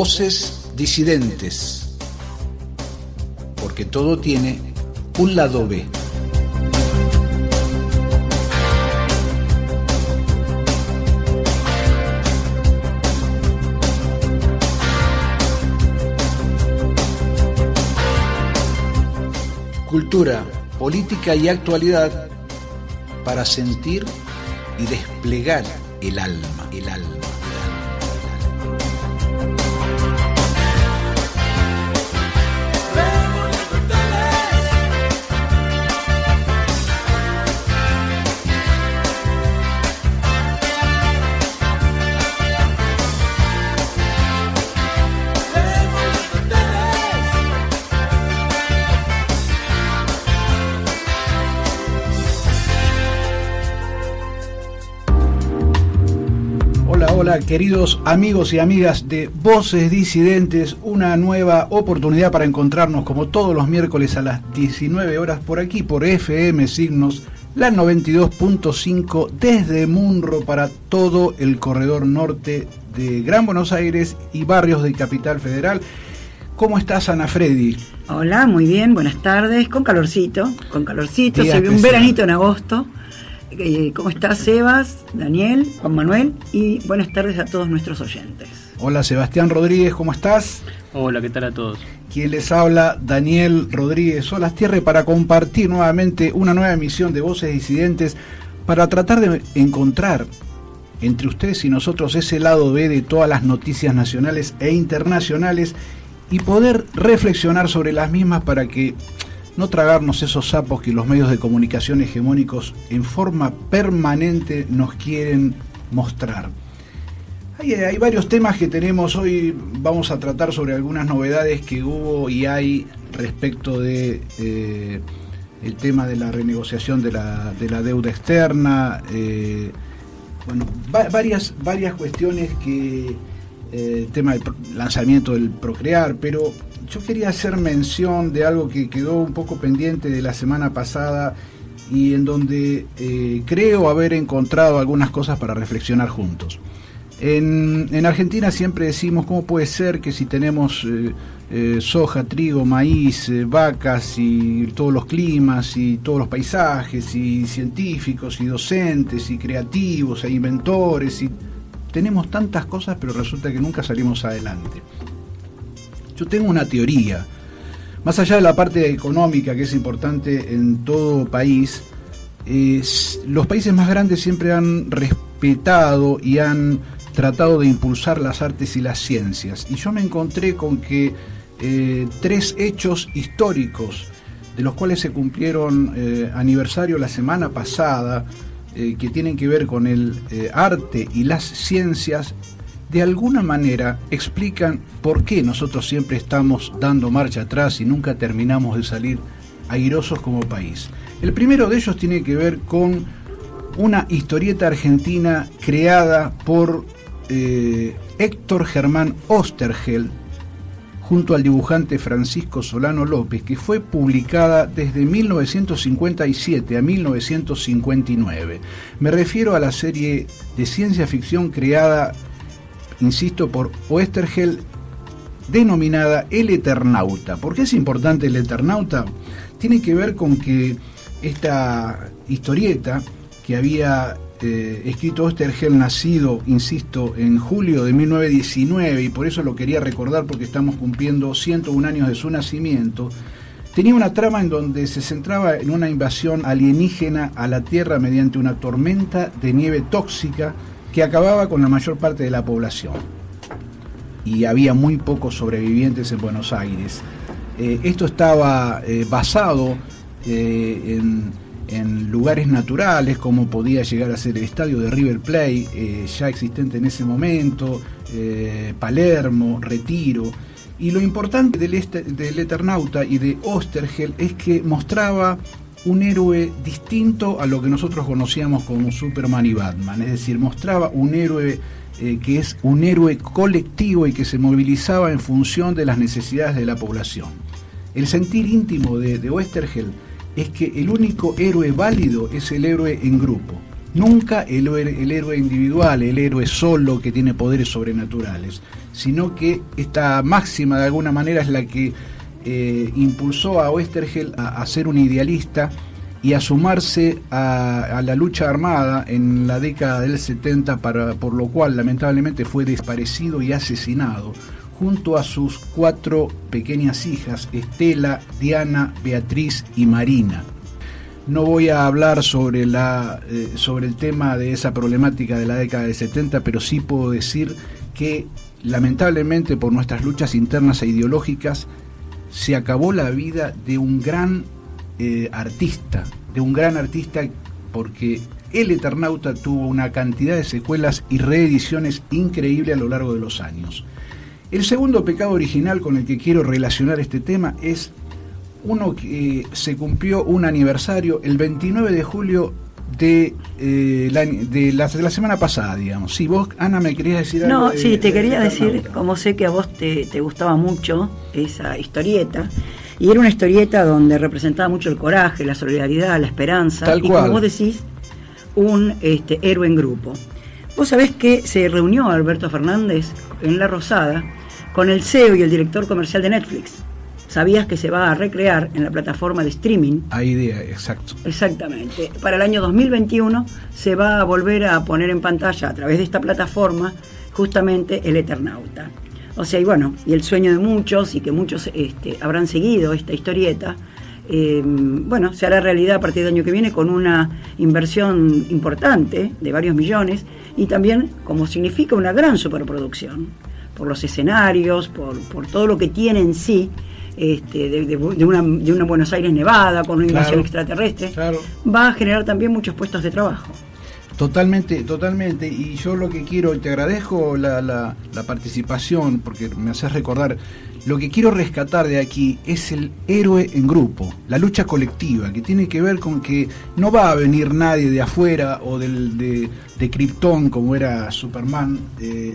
Voces disidentes, porque todo tiene un lado B. Cultura, política y actualidad para sentir y desplegar el alma. Hola, queridos amigos y amigas de Voces Disidentes, una nueva oportunidad para encontrarnos como todos los miércoles a las 19 horas por aquí, por FM Signos, la 92.5 desde Munro para todo el corredor norte de Gran Buenos Aires y barrios de Capital Federal. ¿Cómo estás, Ana Freddy? Hola, muy bien, buenas tardes, con calorcito, Día se ve un especial. veranito en agosto. ¿Cómo estás, Sebas, Daniel, Juan Manuel? Y buenas tardes a todos nuestros oyentes. Hola, Sebastián Rodríguez, ¿cómo estás? Hola, ¿qué tal a todos? Quien les habla, Daniel Rodríguez Solastierre, para compartir nuevamente una nueva emisión de Voces Disidentes para tratar de encontrar entre ustedes y nosotros ese lado B de todas las noticias nacionales e internacionales y poder reflexionar sobre las mismas para que no tragarnos esos sapos que los medios de comunicación hegemónicos en forma permanente nos quieren mostrar. Hay varios temas que tenemos hoy. Vamos a tratar sobre algunas novedades que hubo y hay respecto de el tema de la renegociación de la deuda externa. Varias cuestiones que tema del lanzamiento del Procrear, pero yo quería hacer mención de algo que quedó un poco pendiente de la semana pasada y en donde creo haber encontrado algunas cosas para reflexionar juntos. En Argentina siempre decimos cómo puede ser que si tenemos soja, trigo, maíz, vacas y todos los climas y todos los paisajes y científicos y docentes y creativos e inventores y tenemos tantas cosas, pero resulta que nunca salimos adelante. Yo tengo una teoría, más allá de la parte económica que es importante en todo país, los países más grandes siempre han respetado y han tratado de impulsar las artes y las ciencias. Y yo me encontré con que tres hechos históricos, de los cuales se cumplieron aniversario la semana pasada, que tienen que ver con el arte y las ciencias, de alguna manera explican por qué nosotros siempre estamos dando marcha atrás y nunca terminamos de salir airosos como país. El primero de ellos tiene que ver con una historieta argentina creada por Héctor Germán Oesterheld junto al dibujante Francisco Solano López, que fue publicada desde 1957 a 1959. Me refiero a la serie de ciencia ficción creada, insisto, por Oesterheld, denominada El Eternauta. ¿Por qué es importante El Eternauta? Tiene que ver con que esta historieta que había escrito Oesterheld, nacido, insisto, en julio de 1919, y por eso lo quería recordar porque estamos cumpliendo 101 años de su nacimiento, tenía una trama en donde se centraba en una invasión alienígena a la Tierra mediante una tormenta de nieve tóxica que acababa con la mayor parte de la población. Y había muy pocos sobrevivientes en Buenos Aires. Esto estaba basado en lugares naturales, como podía llegar a ser el estadio de River Plate, ya existente en ese momento, Palermo, Retiro. Y lo importante del Eternauta y de Oesterheld es que mostraba un héroe distinto a lo que nosotros conocíamos como Superman y Batman, es decir, mostraba un héroe que es un héroe colectivo y que se movilizaba en función de las necesidades de la población. El sentir íntimo de Oesterheld es que el único héroe válido es el héroe en grupo. Nunca el héroe individual, el héroe solo que tiene poderes sobrenaturales, sino que esta máxima de alguna manera es la que impulsó a Oesterheld a ser un idealista y a sumarse a la lucha armada en la década del 70, por lo cual lamentablemente fue desaparecido y asesinado, junto a sus 4 pequeñas hijas, Estela, Diana, Beatriz y Marina. No voy a hablar sobre el tema de esa problemática de la década del 70, pero sí puedo decir que lamentablemente por nuestras luchas internas e ideológicas se acabó la vida de un gran artista, porque El Eternauta tuvo una cantidad de secuelas y reediciones increíble a lo largo de los años. El segundo pecado original con el que quiero relacionar este tema es uno que se cumplió un aniversario el 29 de julio de la semana pasada, digamos. Si vos, Ana, me querías decir algo. No, sí, te quería decir, como sé que a vos te gustaba mucho esa historieta, y era una historieta donde representaba mucho el coraje, la solidaridad, la esperanza, tal y cual. como vos decís, un héroe en grupo. Vos sabés que se reunió Alberto Fernández en La Rosada con el CEO y el director comercial de Netflix. ¿Sabías que se va a recrear en la plataforma de streaming? Hay idea, exacto. Exactamente. Para el año 2021 se va a volver a poner en pantalla a través de esta plataforma justamente El Eternauta. O sea, y bueno, y el sueño de muchos, y que muchos habrán seguido esta historieta, bueno, se hará realidad a partir del año que viene con una inversión importante de varios millones, y también como significa una gran superproducción, por los escenarios, por todo lo que tiene en sí, de una Buenos Aires nevada, con una invasión extraterrestre, va a generar también muchos puestos de trabajo. Totalmente, y yo lo que quiero, te agradezco la participación, porque me haces recordar, lo que quiero rescatar de aquí es el héroe en grupo, la lucha colectiva, que tiene que ver con que no va a venir nadie de afuera o de Krypton, como era Superman,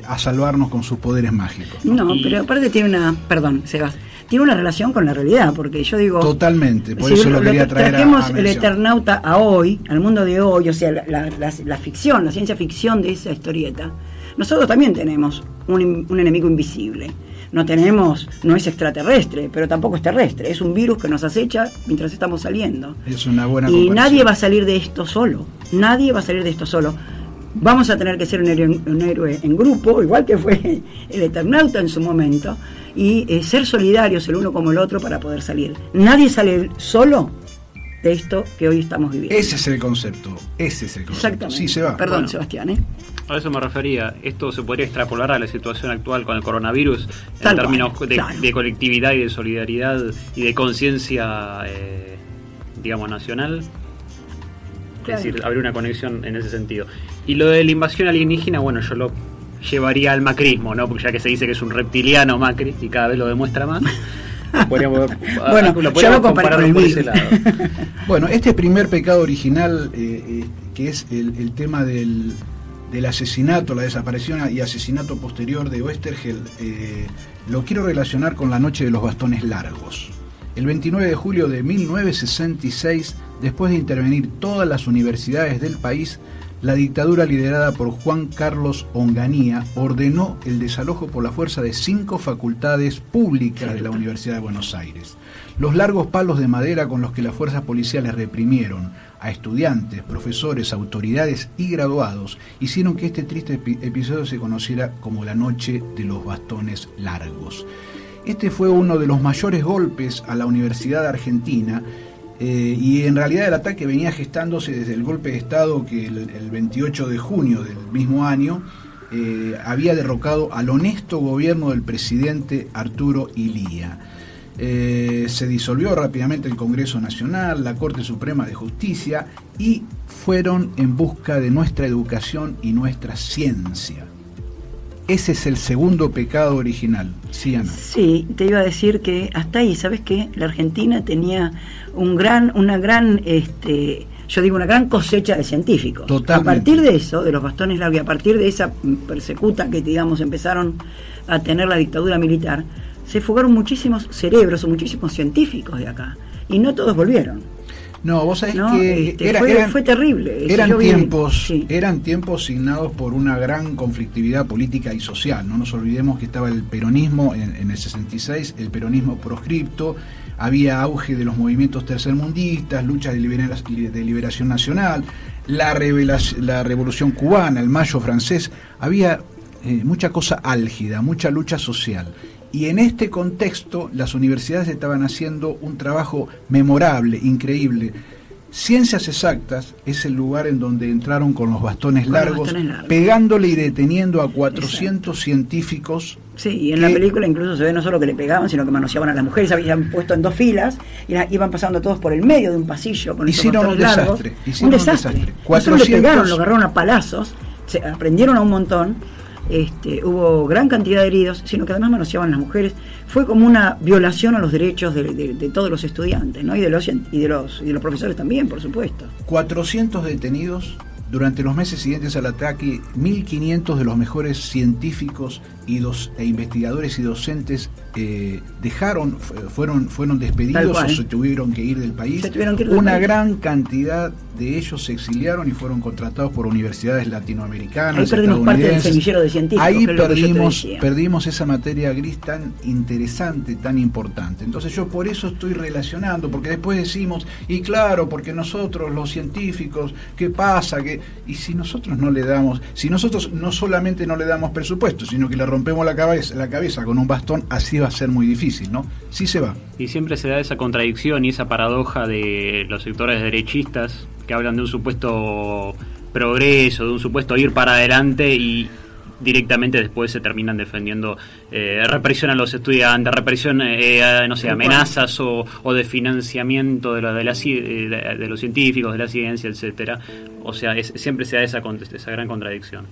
a salvarnos con sus poderes mágicos. No, pero aparte tiene una relación con la realidad, porque yo digo... Totalmente, por eso lo quería traer a mención. El Eternauta a hoy, al mundo de hoy, o sea, la ficción, la ciencia ficción de esa historieta. Nosotros también tenemos un enemigo invisible. No es extraterrestre, pero tampoco es terrestre. Es un virus que nos acecha mientras estamos saliendo. Es una buena comparación. Y nadie va a salir de esto solo. Vamos a tener que ser un héroe en grupo, igual que fue el Eternauta en su momento, y ser solidarios el uno como el otro para poder salir. Nadie sale solo de esto que hoy estamos viviendo. Ese es el concepto. Exactamente. Sí, se va. Perdón, Sebastián. A eso me refería. Esto se podría extrapolar a la situación actual con el coronavirus en términos de colectividad y de solidaridad y de conciencia, digamos, nacional. Claro. Es decir, habría una conexión en ese sentido. Y lo de la invasión alienígena, bueno, yo lo llevaría al macrismo, ¿no? Porque ya que se dice que es un reptiliano Macri y cada vez lo demuestra más. Lo podríamos comparar por ese lado. Bueno, este primer pecado original, que es el tema del asesinato, la desaparición y asesinato posterior de Oesterheld, lo quiero relacionar con la noche de los bastones largos. El 29 de julio de 1966, después de intervenir todas las universidades del país, la dictadura liderada por Juan Carlos Onganía ordenó el desalojo por la fuerza de 5 facultades públicas de la Universidad de Buenos Aires. Los largos palos de madera con los que las fuerzas policiales reprimieron a estudiantes, profesores, autoridades y graduados hicieron que este triste episodio se conociera como la noche de los bastones largos. Este fue uno de los mayores golpes a la Universidad Argentina, y en realidad el ataque venía gestándose desde el golpe de Estado que el 28 de junio del mismo año había derrocado al honesto gobierno del presidente Arturo Illia. Se disolvió rápidamente el Congreso Nacional, la Corte Suprema de Justicia, y fueron en busca de nuestra educación y nuestra ciencia. Ese es el segundo pecado original. Sí, Ana. Sí, te iba a decir que hasta ahí, ¿sabes qué? La Argentina tenía una gran cosecha de científicos. Totalmente. A partir de eso, de los bastones largos, y a partir de esa persecuta que, digamos, empezaron a tener la dictadura militar, se fugaron muchísimos cerebros o muchísimos científicos de acá. Y no todos volvieron. No, vos sabés, ¿no? que fue terrible. Eran tiempos signados por una gran conflictividad política y social. No nos olvidemos que estaba el peronismo en el 66, el peronismo proscripto, había auge de los movimientos tercermundistas, luchas de liberación nacional, la revolución cubana, el mayo francés, había mucha cosa álgida, mucha lucha social. Y en este contexto las universidades estaban haciendo un trabajo memorable, increíble. Ciencias Exactas es el lugar en donde entraron con los bastones largos, pegándole y deteniendo a 400 científicos. Sí, y en la película incluso se ve no solo que le pegaban, sino que manoseaban a las mujeres, habían puesto en 2 filas, y iban pasando todos por el medio de un pasillo con hicieron un desastre. Un desastre. 400... le pegaron, lo agarraron a palazos, se aprendieron a un montón. Hubo gran cantidad de heridos, sino que además manoseaban a las mujeres. Fue como una violación a los derechos de todos los estudiantes, ¿no? y de los profesores también, por supuesto. 400 detenidos. Durante los meses siguientes al ataque, 1.500 de los mejores científicos e investigadores y docentes fueron despedidos o se tuvieron que ir del país. Una gran cantidad de ellos se exiliaron y fueron contratados por universidades latinoamericanas. Ahí perdimos parte del semillero de científicos. Ahí perdimos esa materia gris tan interesante, tan importante. Entonces yo por eso estoy relacionando, porque después decimos, y claro, porque nosotros los científicos, ¿qué pasa? Y si nosotros no solamente no le damos presupuesto, sino que le rompemos la cabeza con un bastón, así va a ser muy difícil, ¿no? Sí se va. Y siempre se da esa contradicción y esa paradoja de los sectores derechistas que hablan de un supuesto progreso, de un supuesto ir para adelante, y directamente después se terminan defendiendo represión a los estudiantes, represión, amenazas o de financiamiento de los científicos, de la ciencia, etcétera. O sea, siempre se da esa gran contradicción.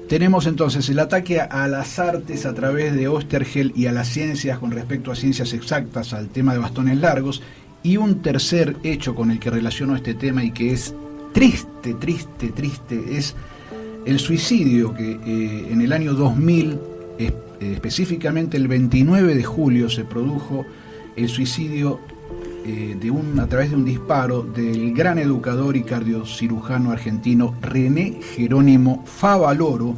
Tenemos entonces el ataque a las artes a través de Oesterheld y a las ciencias con respecto a ciencias exactas, al tema de bastones largos, y un tercer hecho con el que relaciono este tema y que es triste, es el suicidio que en el año 2000, específicamente el 29 de julio, se produjo el suicidio a través de un disparo del gran educador y cardiocirujano argentino René Jerónimo Favaloro,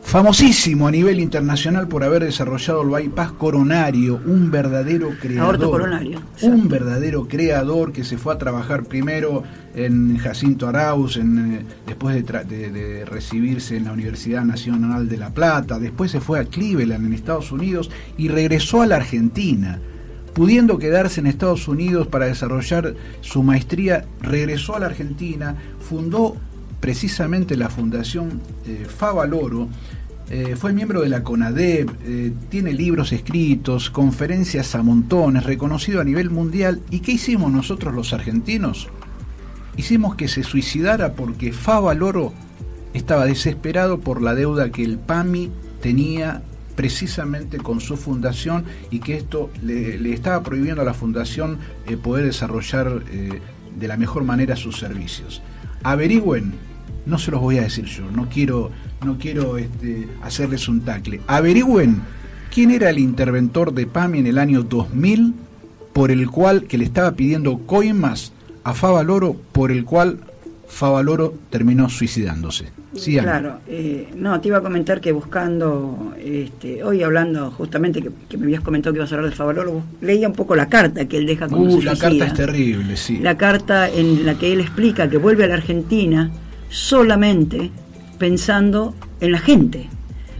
famosísimo a nivel internacional por haber desarrollado el bypass coronario, un verdadero creador que se fue a trabajar primero en Jacinto Arauz, después de recibirse en la Universidad Nacional de La Plata, después se fue a Cleveland en Estados Unidos y regresó a la Argentina. Pudiendo quedarse en Estados Unidos para desarrollar su maestría, regresó a la Argentina, fundó precisamente la Fundación Favaloro, fue miembro de la CONADEP, tiene libros escritos, conferencias a montones, reconocido a nivel mundial. ¿Y qué hicimos nosotros los argentinos? Hicimos que se suicidara porque Favaloro estaba desesperado por la deuda que el PAMI tenía precisamente con su fundación, y que esto le estaba prohibiendo a la fundación poder desarrollar de la mejor manera sus servicios. Averigüen, no se los voy a decir yo, no quiero hacerles un tacle. Averigüen quién era el interventor de PAMI en el año 2000 por el cual, que le estaba pidiendo coimas a Favaloro, por el cual Favaloro terminó suicidándose. Sí, claro, te iba a comentar que buscando, hoy hablando justamente que me habías comentado que ibas a hablar de Favaloro, leía un poco la carta que él deja cuando se suicida. La carta es terrible, sí. La carta en la que él explica que vuelve a la Argentina solamente pensando en la gente,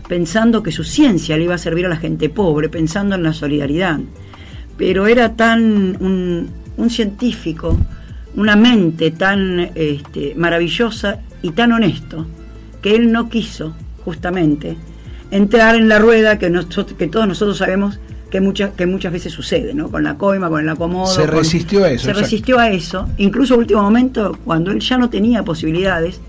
pensando que su ciencia le iba a servir a la gente pobre, pensando en la solidaridad. Pero era tan un científico, una mente tan maravillosa y tan honesto, que él no quiso justamente entrar en la rueda que todos nosotros sabemos que muchas veces sucede, ¿no? Con la coima, con el acomodo. Se resistió a eso. Incluso a último momento, cuando él ya no tenía posibilidades,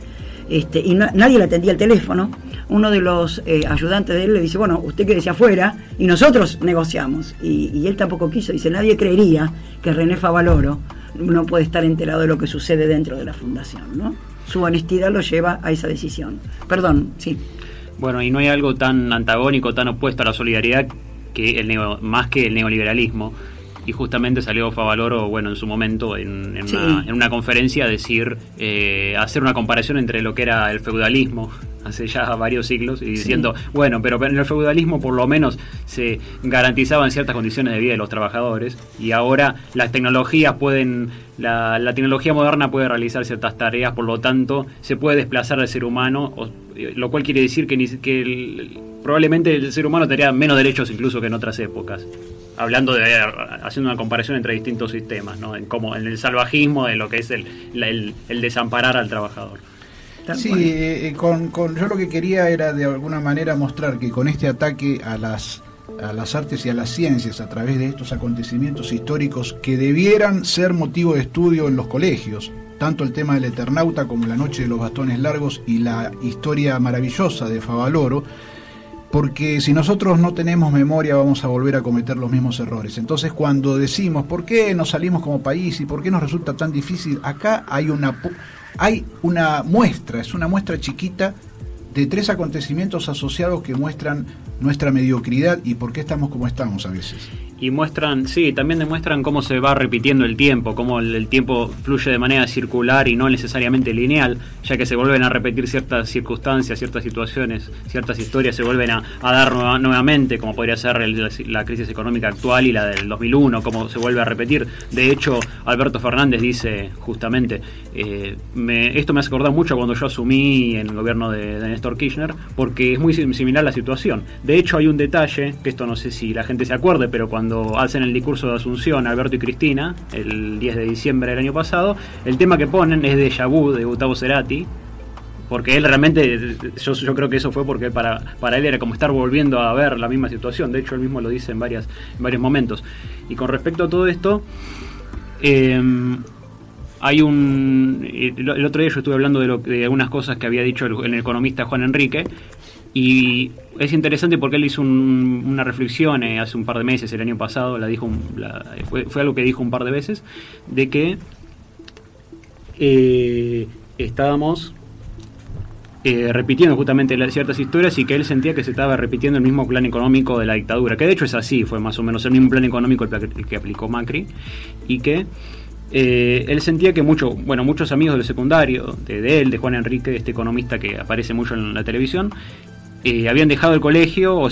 y nadie le atendía el teléfono, uno de los ayudantes de él le dice, bueno, usted quédese afuera y nosotros negociamos. Y él tampoco quiso. Dice, nadie creería que René Favaloro no puede estar enterado de lo que sucede dentro de la fundación, ¿no? Su honestidad lo lleva a esa decisión. Perdón, sí. Bueno, y no hay algo tan antagónico, tan opuesto a la solidaridad más que el neoliberalismo, y justamente salió Favaloro, bueno, en su momento, en una conferencia, a decir, hacer una comparación entre lo que era el feudalismo hace ya varios siglos, y diciendo, bueno, pero en el feudalismo por lo menos se garantizaban ciertas condiciones de vida de los trabajadores, y ahora las tecnologías la tecnología moderna puede realizar ciertas tareas, por lo tanto se puede desplazar al ser humano, lo cual quiere decir que probablemente el ser humano tendría menos derechos incluso que en otras épocas. Haciendo una comparación entre distintos sistemas, ¿no? En el salvajismo, de lo que es el desamparar al trabajador. Sí, yo lo que quería era de alguna manera mostrar que con este ataque a las artes y a las ciencias a través de estos acontecimientos históricos que debieran ser motivo de estudio en los colegios, tanto el tema del Eternauta como la noche de los bastones largos y la historia maravillosa de Favaloro, porque si nosotros no tenemos memoria vamos a volver a cometer los mismos errores. Entonces, cuando decimos ¿por qué nos salimos como país y por qué nos resulta tan difícil? Acá hay una muestra, es una muestra chiquita de 3 acontecimientos asociados que muestran nuestra mediocridad y por qué estamos como estamos a veces. Y también demuestran cómo se va repitiendo el tiempo, cómo el tiempo fluye de manera circular y no necesariamente lineal, ya que se vuelven a repetir ciertas circunstancias, ciertas situaciones, ciertas historias se vuelven a dar nuevamente, como podría ser la crisis económica actual y la del 2001, cómo se vuelve a repetir. De hecho, Alberto Fernández dice justamente, esto me hace acordar mucho cuando yo asumí en el gobierno de Néstor Kirchner, porque es muy similar la situación. De hecho, hay un detalle, que esto no sé si la gente se acuerde, pero cuando hacen el discurso de Asunción, Alberto y Cristina, el 10 de diciembre del año pasado, el tema que ponen es Déjà Vu de Gustavo Cerati, porque él realmente, yo creo que eso fue porque para él era como estar volviendo a ver la misma situación. De hecho, él mismo lo dice en varios momentos. Y con respecto a todo esto, hay el otro día yo estuve hablando de algunas cosas que había dicho el economista Juan Enrique, y es interesante porque él hizo una reflexión hace un par de meses, el año pasado, fue algo que dijo un par de veces, de que estábamos repitiendo justamente ciertas historias, y que él sentía que se estaba repitiendo el mismo plan económico de la dictadura, que de hecho es así, fue más o menos el mismo plan económico el que aplicó Macri, y que él sentía que muchos amigos del secundario, de él, de Juan Enrique, de este economista que aparece mucho en la televisión, habían dejado el colegio o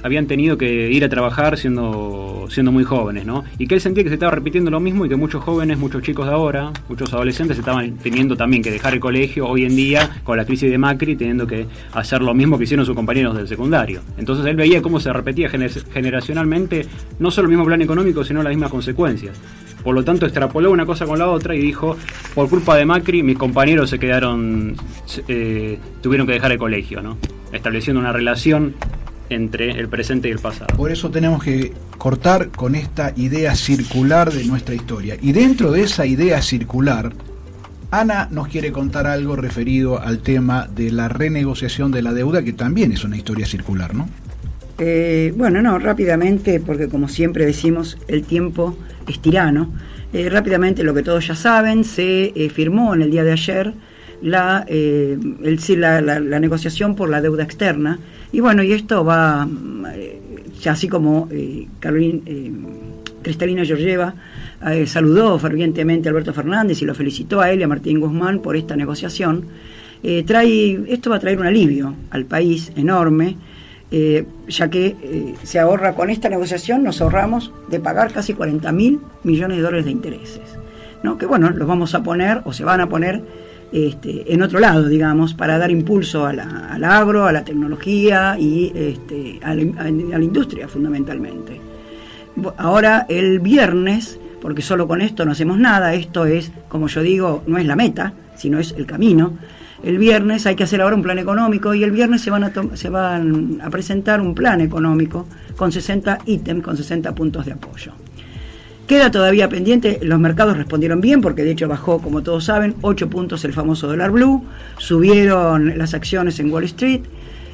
habían tenido que ir a trabajar siendo muy jóvenes, ¿no? Y que él sentía que se estaba repitiendo lo mismo, y que muchos jóvenes, muchos chicos de ahora, muchos adolescentes estaban teniendo también que dejar el colegio hoy en día con la crisis de Macri, teniendo que hacer lo mismo que hicieron sus compañeros del secundario. Entonces él veía cómo se repetía generacionalmente no solo el mismo plan económico, sino las mismas consecuencias. Por lo tanto, extrapoló una cosa con la otra y dijo, por culpa de Macri, mis compañeros tuvieron que dejar el colegio, ¿no? Estableciendo una relación entre el presente y el pasado. Por eso tenemos que cortar con esta idea circular de nuestra historia. Y dentro de esa idea circular, Ana nos quiere contar algo referido al tema de la renegociación de la deuda, que también es una historia circular, ¿no? Rápidamente, porque como siempre decimos, el tiempo es tirano. Rápidamente, lo que todos ya saben, se firmó en el día de ayer la negociación por la deuda externa, y esto va, ya así como Cristalina Georgieva saludó fervientemente a Alberto Fernández y lo felicitó a él y a Martín Guzmán por esta negociación, esto va a traer un alivio al país enorme, ya que se ahorra con esta negociación, nos ahorramos de pagar casi 40.000 millones de dólares de intereses, ¿no? Que los vamos a poner, o se van a poner en otro lado, digamos, para dar impulso al agro, a la tecnología y a la industria fundamentalmente. Ahora el viernes, porque solo con esto no hacemos nada, esto es, como yo digo, no es la meta, sino es el camino. El viernes hay que hacer ahora un plan económico, y el viernes se van a presentar un plan económico con 60 ítems, con 60 puntos de apoyo. Queda todavía pendiente, los mercados respondieron bien, porque de hecho bajó, como todos saben, 8 puntos el famoso dólar blue, subieron las acciones en Wall Street,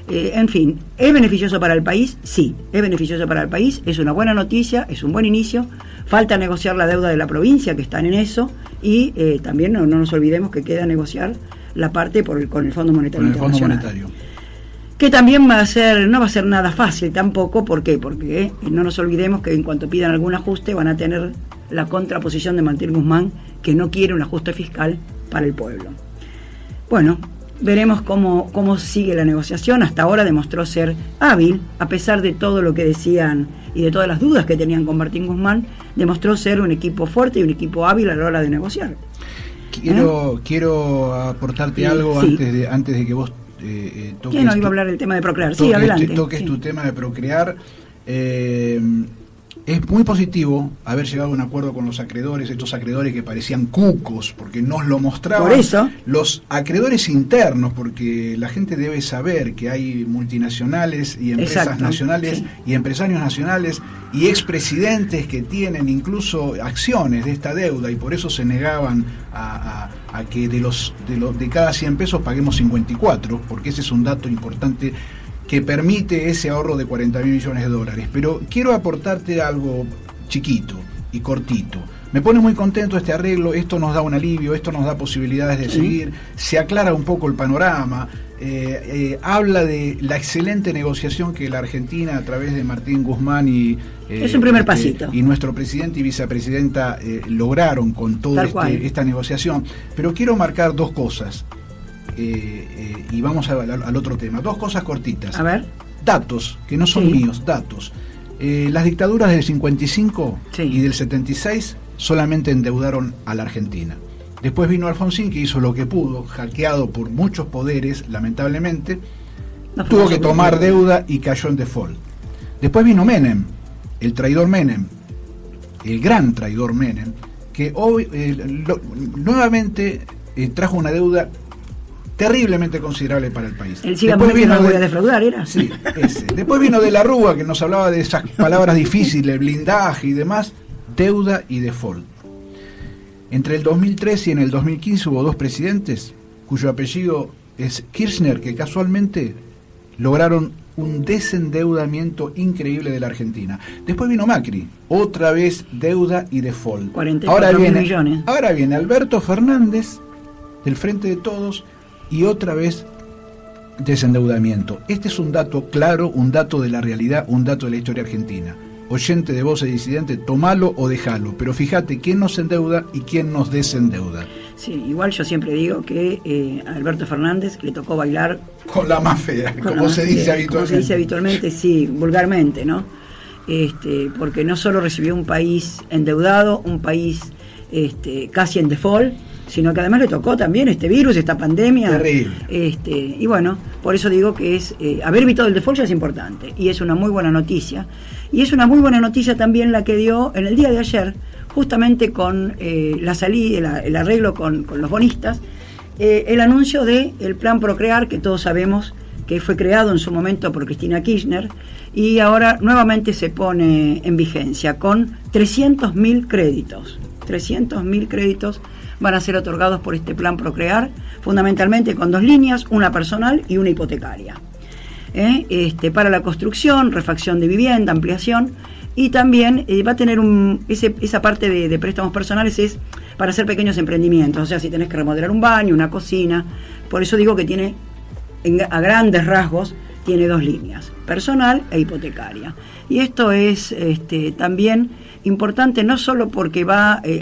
en fin, ¿es beneficioso para el país? Sí, es beneficioso para el país, es una buena noticia, es un buen inicio. Falta negociar la deuda de la provincia, que están en eso, y también no nos olvidemos que queda negociar la parte con el Fondo Monetario Internacional. que también no va a ser nada fácil tampoco. ¿Por qué? Porque no nos olvidemos que en cuanto pidan algún ajuste van a tener la contraposición de Martín Guzmán, que no quiere un ajuste fiscal para el pueblo. Bueno, veremos cómo sigue la negociación. Hasta ahora demostró ser hábil, a pesar de todo lo que decían y de todas las dudas que tenían con Martín Guzmán, demostró ser un equipo fuerte y un equipo hábil a la hora de negociar. Quiero aportarte algo antes de que vos toques. ¿Quién no iba a hablar del tema de procrear? Sí, adelante. Toques tu tema de procrear. Es muy positivo haber llegado a un acuerdo con los acreedores, estos acreedores que parecían cucos, porque nos lo mostraban. Por eso. Los acreedores internos, porque la gente debe saber que hay multinacionales y empresas nacionales y empresarios nacionales y expresidentes que tienen incluso acciones de esta deuda y por eso se negaban a que de cada 100 pesos paguemos 54, porque ese es un dato importante que permite ese ahorro de 40.000 millones de dólares. Pero quiero aportarte algo chiquito y cortito. Me pone muy contento este arreglo, esto nos da un alivio, esto nos da posibilidades de seguir, se aclara un poco el panorama, habla de la excelente negociación que la Argentina a través de Martín Guzmán y es un primer pasito. Y nuestro presidente y vicepresidenta lograron con toda esta negociación. Pero quiero marcar dos cosas. Y vamos al otro tema. Dos cosas cortitas. A ver. Datos, que no son míos, datos. Las dictaduras del 55 y del 76 solamente endeudaron a la Argentina. Después vino Alfonsín, que hizo lo que pudo, hackeado por muchos poderes, lamentablemente. Tuvo que tomar deuda y cayó en default. Después vino Menem, el traidor Menem, el gran traidor Menem, que hoy nuevamente trajo una deuda terriblemente considerable para el país. El Después vino no voy a defraudar, ¿era? Sí, ese. Después vino de la Rúa, que nos hablaba de esas palabras difíciles, blindaje y demás, deuda y default. Entre el 2013 y en el 2015 hubo dos presidentes, cuyo apellido es Kirchner, que casualmente lograron un desendeudamiento increíble de la Argentina. Después vino Macri, otra vez deuda y default. 44.000 millones. Ahora viene Alberto Fernández, del Frente de Todos, y otra vez desendeudamiento. Este es un dato claro, un dato de la realidad, un dato de la historia argentina. Oyente de Voces Disidentes, tomalo o dejalo, pero fíjate quién nos endeuda y quién nos desendeuda. Sí, igual yo siempre digo que a Alberto Fernández le tocó bailar con la más fea, como se dice habitualmente. Como se dice habitualmente, sí, vulgarmente, ¿no? Porque no solo recibió un país endeudado, un país casi en default, sino que además le tocó también este virus, esta pandemia. Terrible. Y bueno, por eso digo que haber evitado el default ya es importante, y es una muy buena noticia. Y es una muy buena noticia también la que dio en el día de ayer, justamente con la salida, el arreglo con los bonistas, el anuncio del plan Procrear, que todos sabemos que fue creado en su momento por Cristina Kirchner, y ahora nuevamente se pone en vigencia con 300.000 créditos. 300.000 créditos van a ser otorgados por este plan Procrear, fundamentalmente con dos líneas, una personal y una hipotecaria. Para la construcción, refacción de vivienda, ampliación, y también va a tener esa parte de préstamos personales es para hacer pequeños emprendimientos, o sea, si tenés que remodelar un baño, una cocina. Por eso digo que tiene, a grandes rasgos, tiene dos líneas, personal e hipotecaria. Y esto es también importante, no solo porque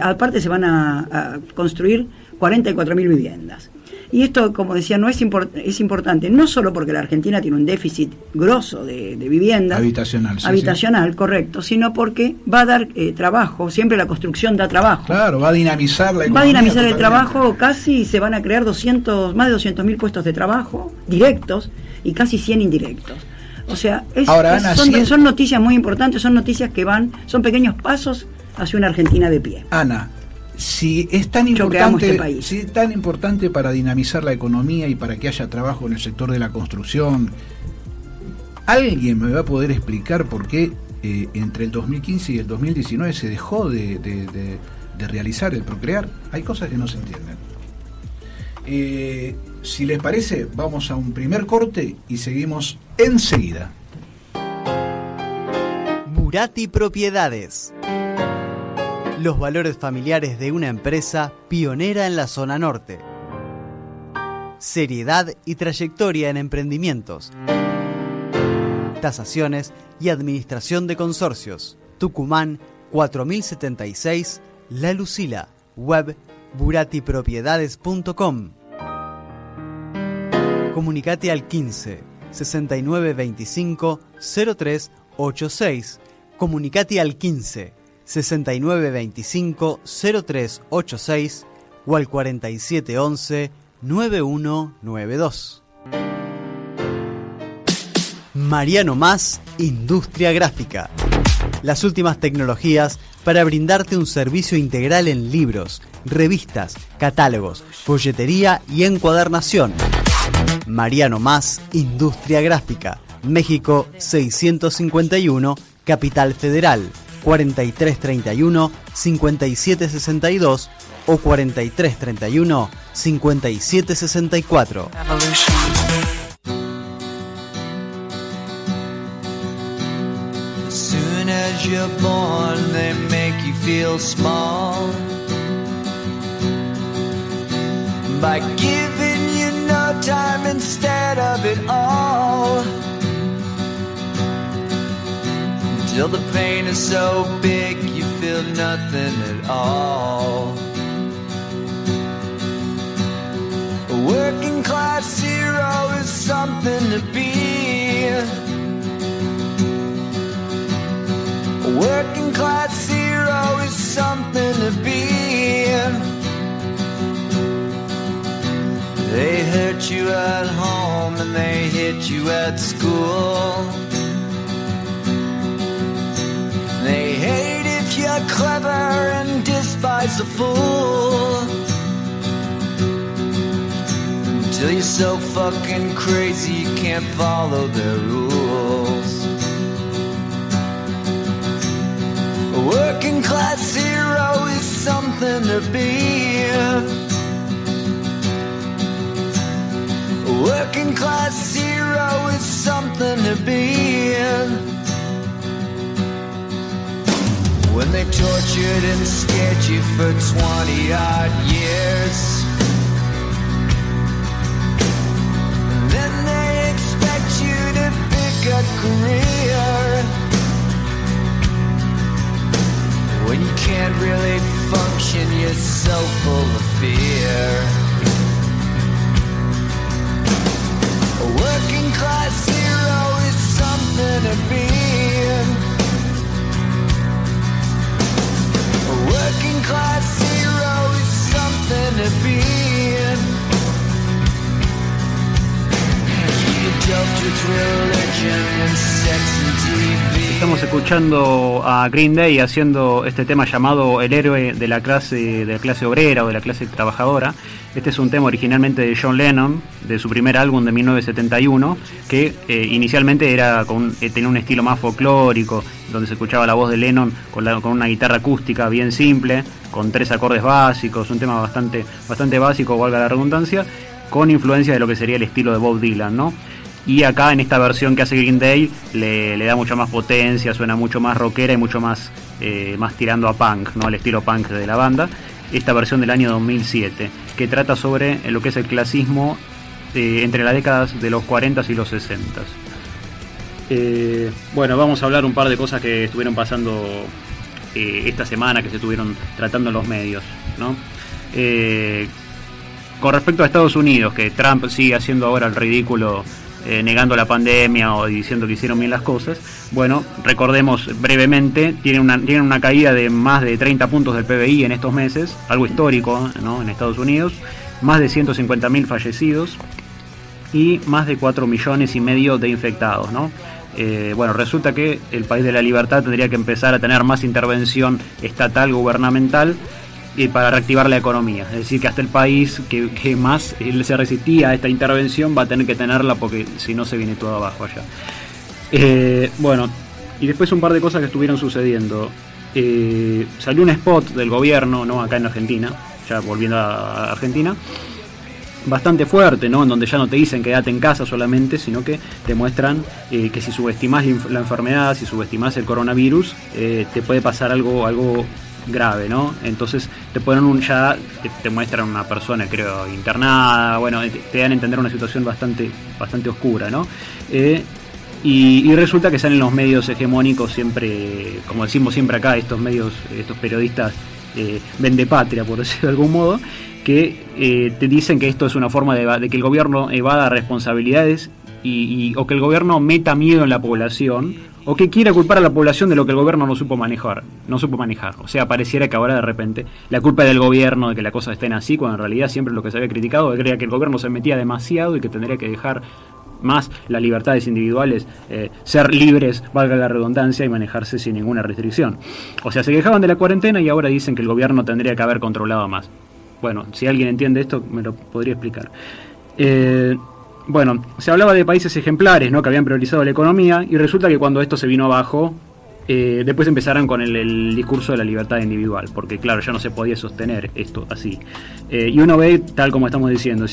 aparte se van a construir 44.000 viviendas. Y esto, como decía, es importante, no solo porque la Argentina tiene un déficit grosso de viviendas. Habitacional, correcto, sino porque va a dar trabajo, siempre la construcción da trabajo. Claro, va a dinamizar la economía. Va a dinamizar el trabajo, casi se van a crear más de 200.000 puestos de trabajo directos y casi 100 indirectos. O sea, son noticias muy importantes, son noticias que son pequeños pasos hacia una Argentina de pie. Ana, si es tan importante para dinamizar la economía y para que haya trabajo en el sector de la construcción, ¿alguien me va a poder explicar por qué entre el 2015 y el 2019 se dejó de realizar el Procrear? Hay cosas que no se entienden. Si les parece, vamos a un primer corte y seguimos enseguida. Murati Propiedades. Los valores familiares de una empresa pionera en la zona norte. Seriedad y trayectoria en emprendimientos. tasaciones y administración de consorcios. Tucumán 4076, La Lucila, web buratipropiedades.com. Comunicate al 15 6925 0386. Comunicate al 15 6925 0386 o al 4711 9192. Mariano Mas, Industria Gráfica. Las últimas tecnologías para brindarte un servicio integral en libros, revistas, catálogos, folletería y encuadernación. Mariano Mas, Industria Gráfica. México 651, Capital Federal. 4331 5762 o 4331 5764. Soon as you're born, they make you feel small by giving you no time instead of it all. Till the pain is so big you feel nothing at all. A working class hero is something to be. A working class hero is something to be. They hurt you at home and they hit you at school. They hate if you're clever and despise the fool. Until you're so fucking crazy you can't follow their rules. A working class hero is something to be. A working class hero is something to be. When they tortured and scared you for 20-odd years, then they expect you to pick a career when you can't really function, you're so full of fear. A working class hero is something to be. A working class hero is something to be. You doped with religion and sex and TV. Estamos escuchando a Green Day haciendo este tema llamado El héroe de la clase obrera o de la clase trabajadora. Este es un tema originalmente de John Lennon, de su primer álbum de 1971, que inicialmente tenía un estilo más folclórico, donde se escuchaba la voz de Lennon con una guitarra acústica bien simple, con 3 acordes básicos, un tema bastante básico, valga la redundancia, con influencia de lo que sería el estilo de Bob Dylan, ¿no? Y acá en esta versión que hace Green Day le da mucha más potencia, suena mucho más rockera y mucho más tirando a punk, ¿no? Al estilo punk de la banda. Esta versión del año 2007, que trata sobre lo que es el clasismo entre las décadas de los 40 y los 60. Bueno, vamos a hablar un par de cosas que estuvieron pasando esta semana, que se estuvieron tratando en los medios, ¿no? Con respecto a Estados Unidos, que Trump sigue haciendo ahora el ridículo, negando la pandemia o diciendo que hicieron bien las cosas. Bueno, recordemos brevemente, tienen una caída de más de 30 puntos del PBI en estos meses, algo histórico, ¿no? En Estados Unidos, más de 150.000 fallecidos y más de 4,5 millones de infectados, ¿no? Bueno, resulta que el país de la libertad tendría que empezar a tener más intervención estatal, gubernamental, para reactivar la economía. Es decir, que hasta el país que más se resistía a esta intervención va a tener que tenerla, porque si no se viene todo abajo allá. Bueno, y después un par de cosas que estuvieron sucediendo. Salió un spot del gobierno, ¿no? Acá en Argentina, ya volviendo a Argentina, bastante fuerte, ¿no? En donde ya no te dicen quédate en casa solamente, sino que te muestran que si subestimás la enfermedad, si subestimás el coronavirus, te puede pasar algo grave, ¿no? Entonces te ponen te muestran una persona, creo, internada. Bueno, te dan a entender una situación bastante oscura, ¿no? Y resulta que salen los medios hegemónicos siempre, como decimos siempre acá, estos medios, estos periodistas vendepatria, por decirlo de algún modo, que te dicen que esto es una forma de que el gobierno evada responsabilidades o que el gobierno meta miedo en la población, o que quiera culpar a la población de lo que el gobierno no supo manejar. O sea, pareciera que ahora de repente la culpa es del gobierno de que las cosas estén así, cuando en realidad siempre lo que se había criticado era que el gobierno se metía demasiado y que tendría que dejar más las libertades individuales, ser libres, valga la redundancia, y manejarse sin ninguna restricción. O sea, se quejaban de la cuarentena y ahora dicen que el gobierno tendría que haber controlado más. Bueno, si alguien entiende esto, me lo podría explicar. Bueno, se hablaba de países ejemplares, ¿no?, que habían priorizado la economía, y resulta que cuando esto se vino abajo, después empezaron con el discurso de la libertad individual, porque claro, ya no se podía sostener esto así. Y uno ve, tal como estamos diciendo,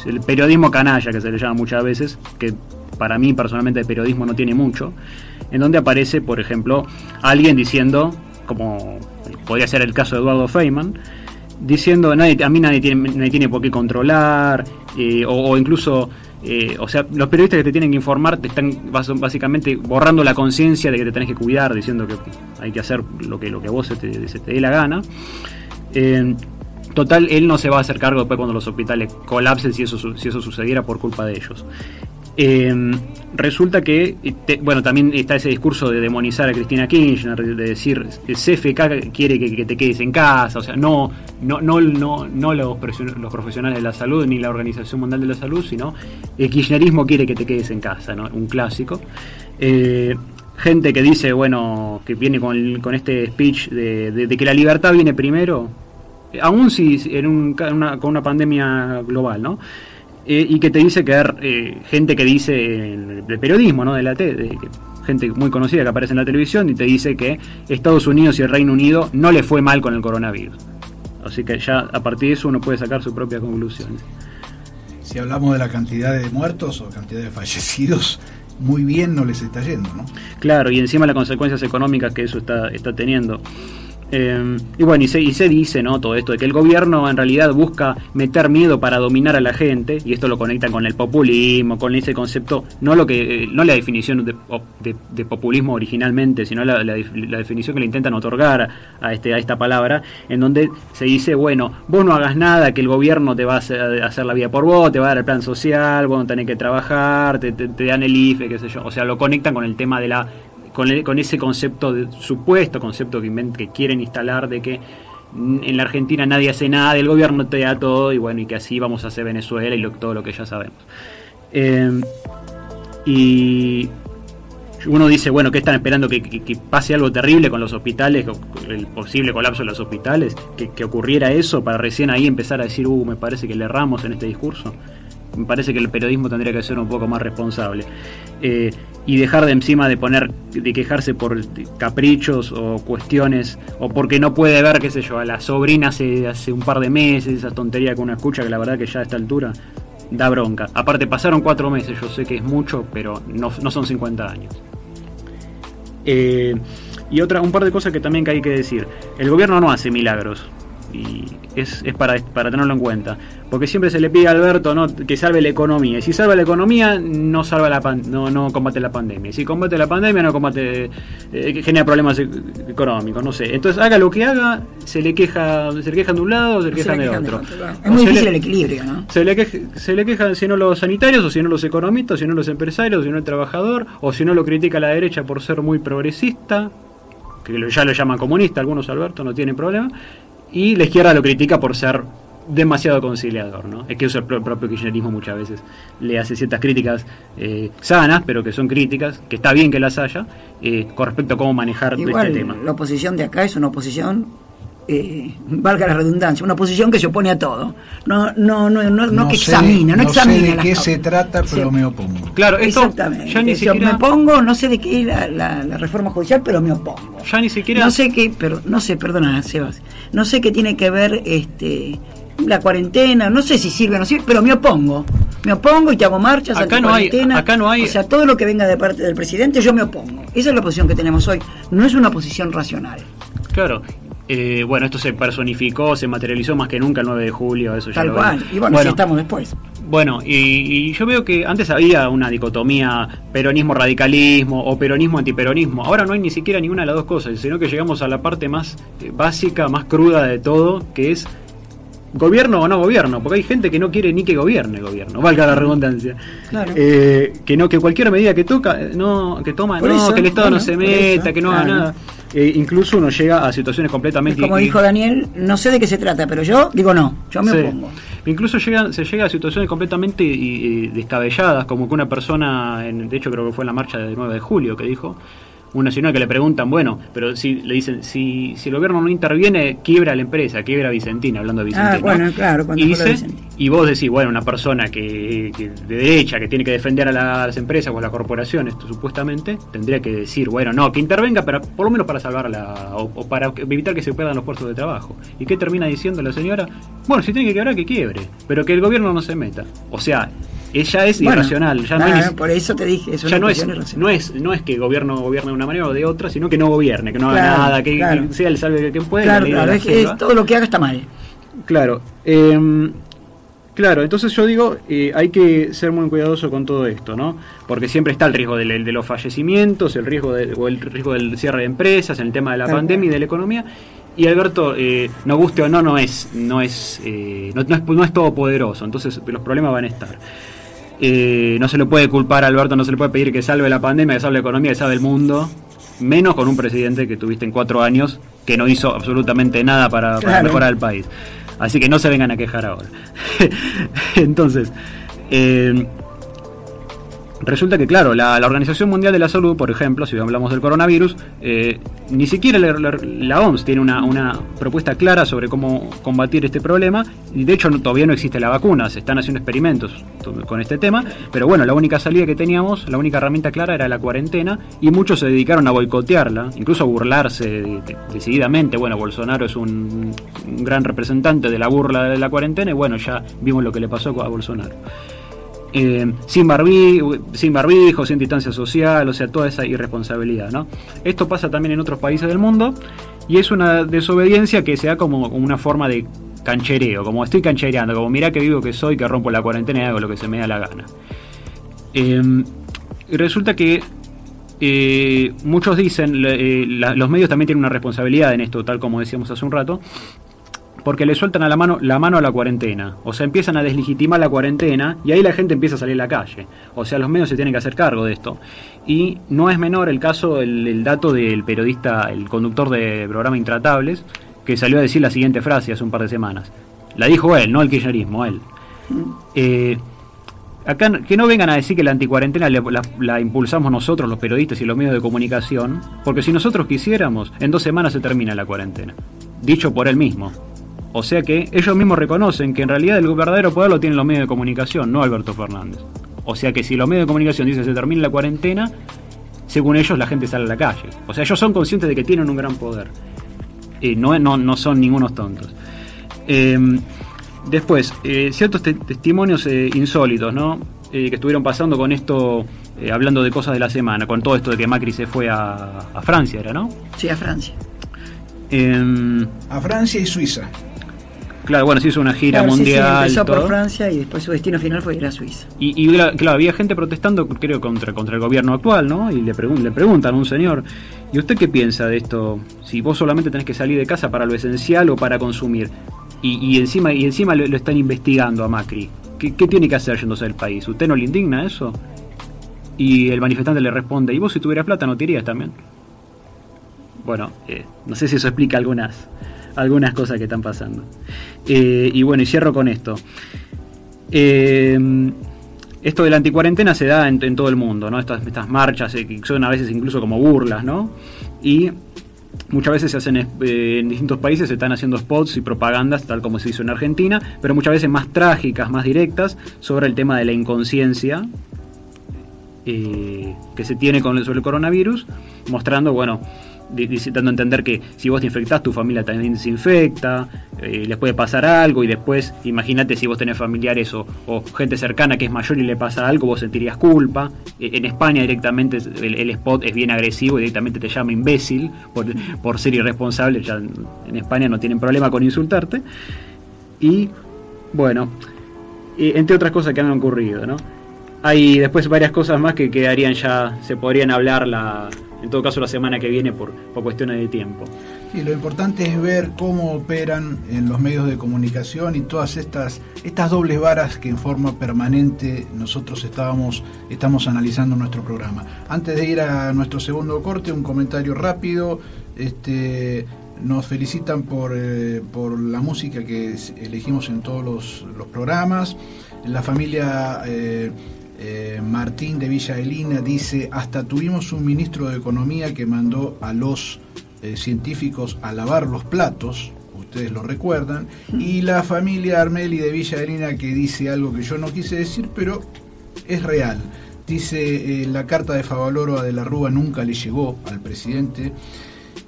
el periodismo canalla, que se le llama muchas veces, que para mí personalmente el periodismo no tiene mucho, en donde aparece, por ejemplo, alguien diciendo, como podría ser el caso de Eduardo Feynman, diciendo a mí nadie tiene por qué controlar, o incluso o sea, los periodistas que te tienen que informar te están básicamente borrando la conciencia de que te tenés que cuidar, diciendo que hay que hacer lo que vos se te dé la gana. Total, él no se va a hacer cargo después cuando los hospitales colapsen, si eso sucediera por culpa de ellos. Resulta que también está ese discurso de demonizar a Cristina Kirchner, de decir el CFK quiere que te quedes en casa, o sea, no los profesionales de la salud ni la Organización Mundial de la Salud, sino el kirchnerismo quiere que te quedes en casa, ¿no? Un clásico. Gente que dice, que viene con este speech de que la libertad viene primero, aún si con una pandemia global, ¿no? Y que te dice que gente que dice del periodismo, ¿no?, de la gente muy conocida que aparece en la televisión, y te dice que Estados Unidos y el Reino Unido no le fue mal con el coronavirus. Así que ya a partir de eso uno puede sacar sus propias conclusiones. Si hablamos de la cantidad de muertos o cantidad de fallecidos, muy bien no les está yendo, ¿no? Claro, y encima las consecuencias económicas que eso está teniendo. Y se dice, ¿no?, todo esto de que el gobierno en realidad busca meter miedo para dominar a la gente, y esto lo conectan con el populismo, con ese concepto, no la definición de populismo originalmente, sino la definición que le intentan otorgar a esta palabra, en donde se dice, vos no hagas nada, que el gobierno te va a hacer la vida por vos, te va a dar el plan social, vos no tenés que trabajar, te dan el IFE, qué sé yo. O sea, lo conectan con el tema de con ese supuesto concepto que quieren instalar de que en la Argentina nadie hace nada, el gobierno te da todo, y que así vamos a hacer Venezuela y todo lo que ya sabemos. Y uno dice, ¿qué están esperando? ¿Que pase algo terrible con los hospitales, el posible colapso de los hospitales? ¿Que ocurriera eso para recién ahí empezar a decir, me parece que le erramos en este discurso? Me parece que el periodismo tendría que ser un poco más responsable, y dejar de quejarse por caprichos o cuestiones, o porque no puede ver, qué sé yo, a la sobrina hace un par de meses, esa tontería que uno escucha, que la verdad que ya a esta altura da bronca. Aparte, pasaron 4 meses, yo sé que es mucho, pero no son 50 años. Y un par de cosas que también hay que decir. El gobierno no hace milagros, y es para tenerlo en cuenta, porque siempre se le pide a Alberto, ¿no?, que salve la economía, y si salva la economía no combate la pandemia, y si combate la pandemia no combate, genera problemas económicos, no sé. Entonces haga lo que haga, se le quejan de un lado, se le quejan de otro. Es muy difícil el equilibrio, ¿no? Se le quejan, si no los sanitarios, o si no los economistas, o si no los empresarios, o si no el trabajador, o si no lo critica la derecha por ser muy progresista, que ya lo llaman comunista algunos, Alberto, no tiene problema. Y la izquierda lo critica por ser demasiado conciliador, ¿no? Es que eso el propio kirchnerismo muchas veces le hace ciertas críticas sanas, pero que son críticas, que está bien que las haya, con respecto a cómo manejar este tema. La oposición de acá es una oposición, valga la redundancia, una oposición que se opone a todo, no que examina, no examina. No sé de qué se trata, pero me opongo. Claro, esto exactamente. Ya ni siquiera... me opongo, no sé de qué es la reforma judicial, pero me opongo. Ya ni siquiera... No sé qué, perdona, Sebas, no sé qué tiene que ver la cuarentena, no sé si sirve o no sirve, pero me opongo y te hago marchas acá no hay. O sea, todo lo que venga de parte del presidente yo me opongo. Esa es la posición que tenemos hoy, no es una posición racional. Claro. Bueno, esto se personificó, se materializó más que nunca el 9 de julio, eso ya tal lo cual. vemos. Y bueno, sí estamos después. Bueno, y yo veo que antes había una dicotomía peronismo-radicalismo o peronismo-antiperonismo. Ahora no hay ni siquiera ninguna de las dos cosas, sino que llegamos a la parte más básica, más cruda de todo, que es gobierno o no gobierno, porque hay gente que no quiere ni que gobierne el gobierno, valga la redundancia. Claro. Que cualquier medida que toma, Por eso, que el Estado no bueno, se meta, que no haga claro. nada. Incluso uno llega a situaciones completamente... Como dijo Daniel, no sé de qué se trata, pero yo digo no, yo me opongo. Incluso se llega a situaciones completamente descabelladas, como que una persona, de hecho creo que fue en la marcha del 9 de julio, que dijo, una señora que le preguntan, bueno, pero si le dicen, si el gobierno no interviene, quiebra la empresa, quiebra Vicentina, hablando de Vicentina. Bueno, claro, cuando y vos decís, bueno, una persona que de derecha, que tiene que defender a las empresas o a las corporaciones, supuestamente, tendría que decir, bueno, no, que intervenga, pero por lo menos para salvarla, o para evitar que se pierdan los puestos de trabajo. ¿Y qué termina diciendo la señora? Bueno, si tiene que quebrar, que quiebre, pero que el gobierno no se meta. O sea, ella es irracional. Ya no es, por eso te dije, ya no es que el gobierno gobierne de una manera o de otra, sino que no gobierne, que no haga nada, que sea el salve que puede. Claro, es todo lo que haga está mal. Claro. Claro, entonces yo digo, hay que ser muy cuidadoso con todo esto, ¿no? Porque siempre está el riesgo de los fallecimientos, el riesgo del cierre de empresas, el tema de la pandemia y de la economía. Y Alberto, nos guste o no es todopoderoso, entonces los problemas van a estar. No se le puede culpar a Alberto, no se le puede pedir que salve la pandemia, que salve la economía, que salve el mundo, menos con un presidente que tuviste en 4 años que no hizo absolutamente nada para mejorar el país. Así que no se vengan a quejar ahora. Entonces, resulta que, claro, la Organización Mundial de la Salud, por ejemplo, si hablamos del coronavirus, ni siquiera la OMS tiene una propuesta clara sobre cómo combatir este problema, y de hecho todavía no existe la vacuna, se están haciendo experimentos con este tema, pero bueno, la única salida que teníamos, la única herramienta clara era la cuarentena, y muchos se dedicaron a boicotearla, incluso a burlarse decididamente. Bueno, Bolsonaro es un gran representante de la burla de la cuarentena, y bueno, ya vimos lo que le pasó a Bolsonaro. Sin barbijo, sin distancia social, o sea, toda esa irresponsabilidad, ¿no? Esto pasa también en otros países del mundo, y es una desobediencia que se da como una forma de canchereo, como estoy canchereando, como mirá que vivo que soy, que rompo la cuarentena y hago lo que se me da la gana. Y resulta que muchos dicen, los medios también tienen una responsabilidad en esto, tal como decíamos hace un rato, porque le sueltan la mano a la cuarentena, o sea, empiezan a deslegitimar la cuarentena, y ahí la gente empieza a salir a la calle, o sea, los medios se tienen que hacer cargo de esto. Y no es menor el caso, el dato del periodista, el conductor de programa Intratables, que salió a decir la siguiente frase hace un par de semanas. La dijo él, no el kirchnerismo, él. Acá que no vengan a decir que la anticuarentena la impulsamos nosotros, los periodistas y los medios de comunicación, porque si nosotros quisiéramos, en 2 semanas se termina la cuarentena, dicho por él mismo. O sea que ellos mismos reconocen que en realidad el verdadero poder lo tienen los medios de comunicación, no Alberto Fernández. O sea que si los medios de comunicación dicen que se termina la cuarentena, según ellos la gente sale a la calle. O sea, ellos son conscientes de que tienen un gran poder. No son ningunos tontos. Después, ciertos testimonios insólitos, ¿no? Que estuvieron pasando con esto, hablando de cosas de la semana, con todo esto de que Macri se fue a Francia, ¿era, no? Sí, a Francia. A Francia y Suiza. Claro, bueno, se hizo una gira mundial. Sí, empezó todo por Francia y después su destino final fue ir a Suiza. Y claro, había gente protestando, creo, contra el gobierno actual, ¿no? Y le preguntan a un señor, ¿y usted qué piensa de esto? Si vos solamente tenés que salir de casa para lo esencial o para consumir. Y encima lo están investigando a Macri. ¿Qué tiene que hacer yéndose del país? ¿Usted no le indigna eso? Y el manifestante le responde, ¿y vos si tuvieras plata no te irías también? Bueno, no sé si eso explica algunas cosas que están pasando. Y bueno, y cierro con esto. Esto de la anticuarentena se da en todo el mundo, ¿no? Estas marchas que son a veces incluso como burlas, ¿no? Y muchas veces se hacen en distintos países, se están haciendo spots y propagandas, tal como se hizo en Argentina, pero muchas veces más trágicas, más directas, sobre el tema de la inconsciencia que se tiene sobre el coronavirus, mostrando, bueno, dando a entender que si vos te infectás, tu familia también se infecta, les puede pasar algo, y después, imagínate si vos tenés familiares o gente cercana que es mayor y le pasa algo, vos sentirías culpa. En España directamente el spot es bien agresivo y directamente te llama imbécil por ser irresponsable. Ya en España no tienen problema con insultarte. Y bueno, entre otras cosas que han ocurrido, ¿no? Hay después varias cosas más que quedarían ya, se podrían hablar en todo caso la semana que viene por cuestiones de tiempo. Sí, lo importante es ver cómo operan en los medios de comunicación y todas estas dobles varas que en forma permanente nosotros estamos analizando en nuestro programa. Antes de ir a nuestro segundo corte, un comentario rápido. Nos felicitan por la música que elegimos en todos los programas. La familia Martín de Villa Elina dice: hasta tuvimos un ministro de Economía que mandó a los científicos a lavar los platos, ustedes lo recuerdan. Y la familia Armeli de Villa Elina, que dice algo que yo no quise decir, pero es real. Dice: la carta de Favaloro a De la Rúa nunca le llegó al presidente,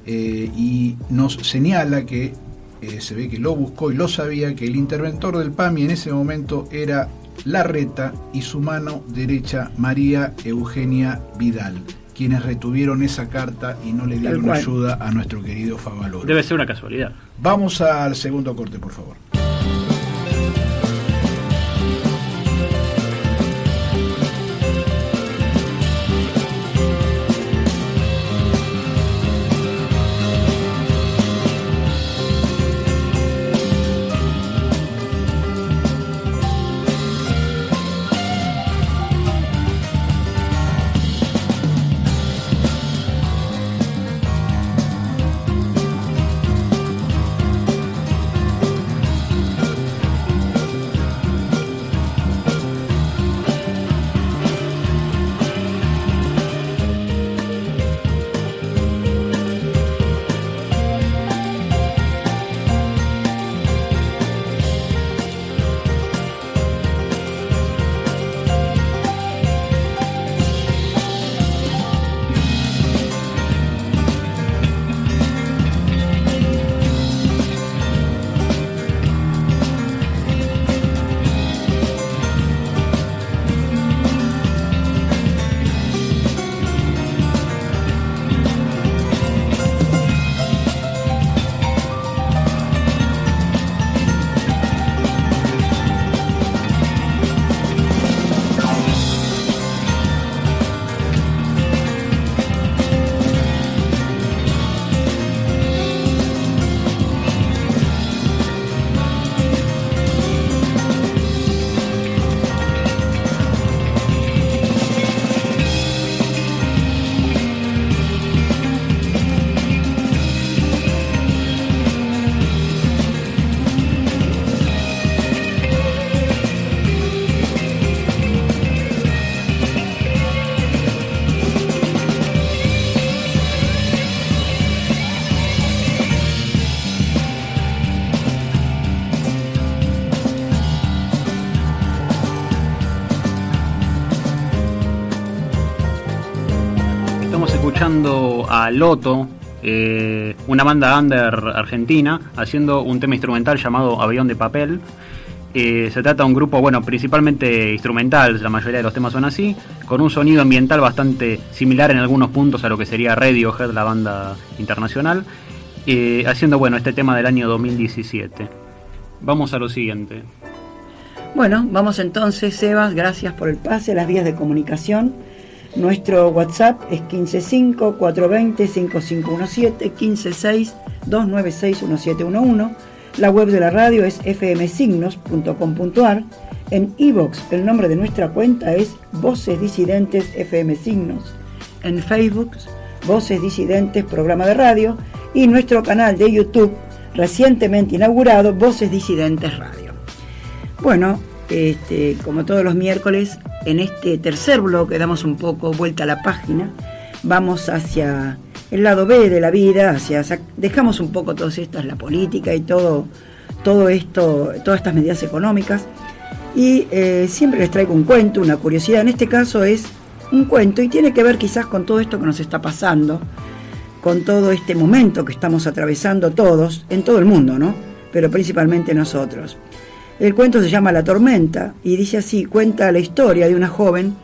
y nos señala que se ve que lo buscó y lo sabía, que el interventor del PAMI en ese momento era Larreta y su mano derecha María Eugenia Vidal, quienes retuvieron esa carta y no le dieron ayuda a nuestro querido Favaloro. Debe ser una casualidad. Vamos al segundo corte, por favor. Escuchando a Loto, una banda under argentina, haciendo un tema instrumental llamado Avión de Papel. Se trata de un grupo, bueno, principalmente instrumental, la mayoría de los temas son así, con un sonido ambiental bastante similar en algunos puntos a lo que sería Radiohead, la banda internacional, haciendo, bueno, este tema del año 2017. Vamos a lo siguiente. Bueno, vamos entonces, Sebas, gracias por el pase a las vías de comunicación. Nuestro WhatsApp es 155-420-5517, 156-296-1711. La web de la radio es fmsignos.com.ar. En iVoox, el nombre de nuestra cuenta es Voces Disidentes FM Signos. En Facebook, Voces Disidentes Programa de Radio. Y nuestro canal de YouTube, recientemente inaugurado, Voces Disidentes Radio. Bueno, como todos los miércoles, en este tercer bloque damos un poco vuelta a la página, vamos hacia el lado B de la vida, dejamos un poco todas estas, la política y todo esto, todas estas medidas económicas, y siempre les traigo un cuento, una curiosidad. En este caso es un cuento y tiene que ver quizás con todo esto que nos está pasando, con todo este momento que estamos atravesando todos, en todo el mundo, ¿no? Pero principalmente nosotros. El cuento se llama La tormenta y dice así, cuenta la historia de una joven